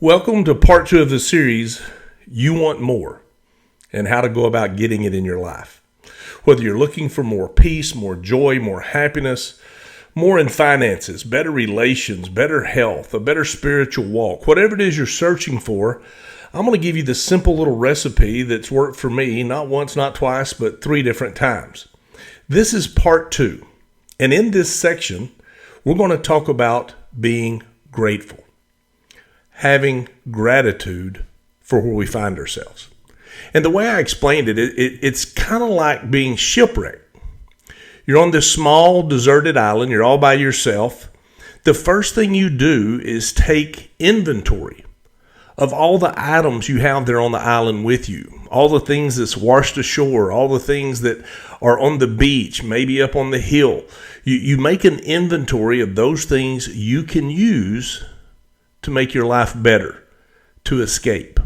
Welcome to part 2 of the series, You Want More, and how to go about getting it in your life. Whether you're looking for more peace, more joy, more happiness, more in finances, better relations, better health, a better spiritual walk, whatever it is you're searching for, I'm going to give you the simple little recipe that's worked for me, not once, not twice, but 3 different times. This is part 2, and in this section, we're going to talk about being grateful. Having gratitude for where we find ourselves. And the way I explained it's kind of like being shipwrecked. You're on this small deserted island, you're all by yourself. The first thing you do is take inventory of all the items you have there on the island with you, all the things that's washed ashore, all the things that are on the beach, maybe up on the hill. You make an inventory of those things you can use to make your life better, to escape.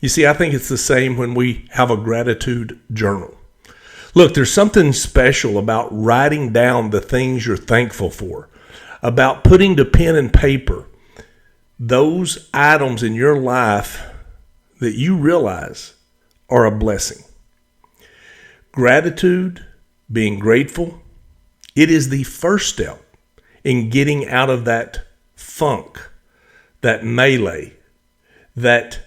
You see, I think it's the same when we have a gratitude journal. Look, there's something special about writing down the things you're thankful for, about putting to pen and paper those items in your life that you realize are a blessing. Gratitude, being grateful, it is the first step in getting out of that funk, that melee, that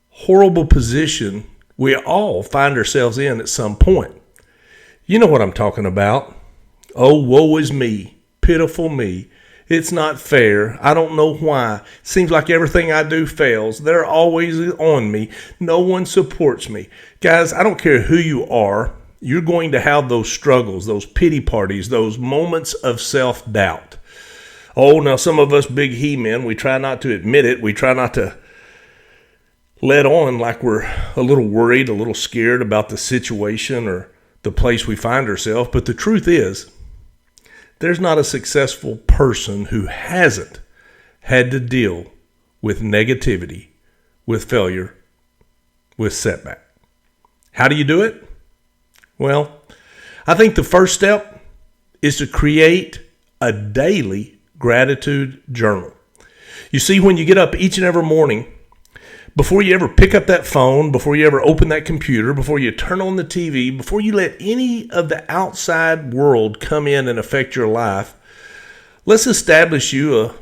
horrible position we all find ourselves in at some point. You know what I'm talking about. Oh, woe is me, pitiful me. It's not fair. I don't know why. Seems like everything I do fails. They're always on me. No one supports me. Guys, I don't care who you are. You're going to have those struggles, those pity parties, those moments of self-doubt. Oh, now some of us big he-men, we try not to admit it. We try not to let on like we're a little worried, a little scared about the situation or the place we find ourselves. But the truth is, there's not a successful person who hasn't had to deal with negativity, with failure, with setback. How do you do it? Well, I think the first step is to create a daily gratitude journal. You see, when you get up each and every morning, before you ever pick up that phone, before you ever open that computer, before you turn on the TV, before you let any of the outside world come in and affect your life, let's establish you a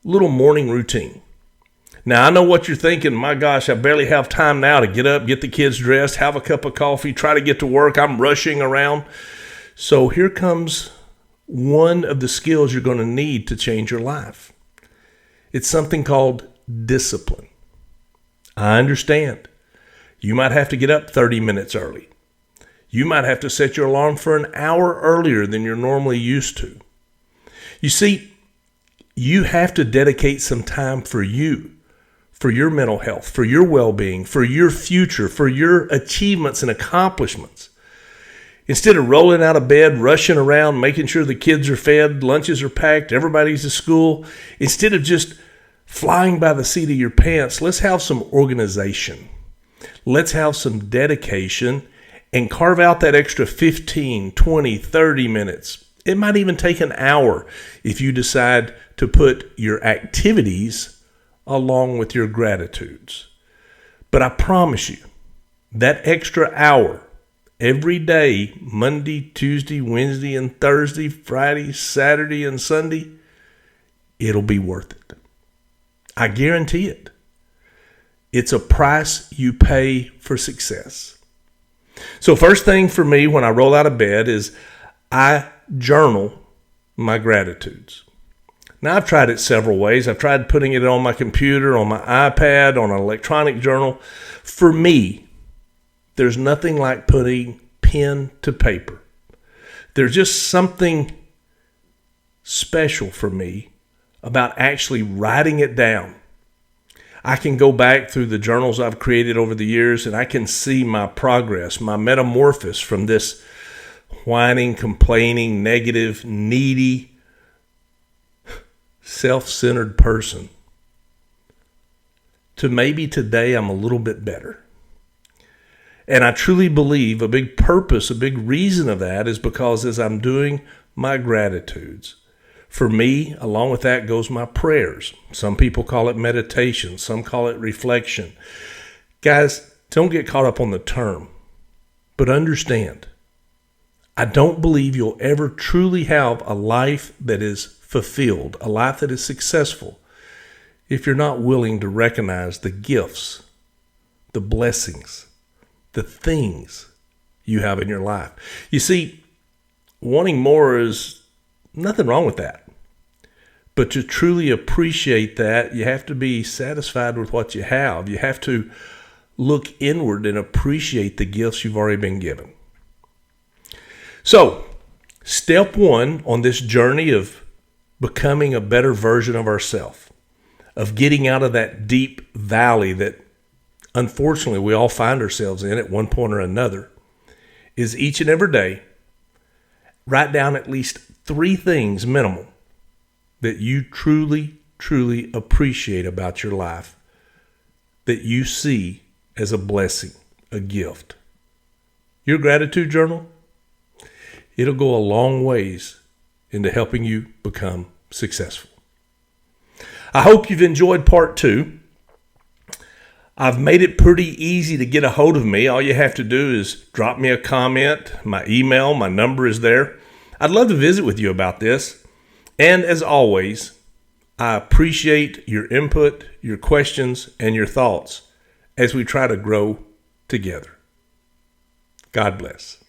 little morning routine. Now, I know what you're thinking. My gosh, I barely have time now to get up, get the kids dressed, have a cup of coffee, try to get to work. I'm rushing around. So here comes one of the skills you're going to need to change your life. It's something called discipline. I understand. You might have to get up 30 minutes early. You might have to set your alarm for an hour earlier than you're normally used to. You see, you have to dedicate some time for you, for your mental health, for your well-being, for your future, for your achievements and accomplishments. Instead of rolling out of bed, rushing around, making sure the kids are fed, lunches are packed, everybody's at school, instead of just flying by the seat of your pants, let's have some organization. Let's have some dedication and carve out that extra 15, 20, 30 minutes. It might even take an hour if you decide to put your activities along with your gratitudes. But I promise you, that extra hour every day, Monday, Tuesday, Wednesday, and Thursday, Friday, Saturday, and Sunday, it'll be worth it. I guarantee it. It's a price you pay for success. So first thing for me when I roll out of bed is I journal my gratitudes. Now, I've tried it several ways. I've tried putting it on my computer, on my iPad, on an electronic journal. For me, there's nothing like putting pen to paper. There's just something special for me about actually writing it down. I can go back through the journals I've created over the years and I can see my progress, my metamorphosis from this whining, complaining, negative, needy, self-centered person to maybe today I'm a little bit better. And I truly believe a big purpose, a big reason of that is because as I'm doing my gratitudes, For me, along with that goes my prayers. Some people call it meditation. Some call it reflection. Guys, don't get caught up on the term, but understand, I don't believe you'll ever truly have a life that is fulfilled, a life that is successful, if you're not willing to recognize the gifts, the blessings, the things you have in your life. You see, wanting more is nothing wrong with that. But to truly appreciate that, you have to be satisfied with what you have. You have to look inward and appreciate the gifts you've already been given. So, step one on this journey of becoming a better version of ourselves, of getting out of that deep valley that unfortunately we all find ourselves in at one point or another, is each and every day, write down at least 3 things minimal that you truly, truly appreciate about your life, that you see as a blessing, a gift. Your gratitude journal, it'll go a long ways into helping you become successful. I hope you've enjoyed part 2. I've made it pretty easy to get a hold of me. All you have to do is drop me a comment. My email, my number is there. I'd love to visit with you about this. And as always, I appreciate your input, your questions, and your thoughts as we try to grow together. God bless.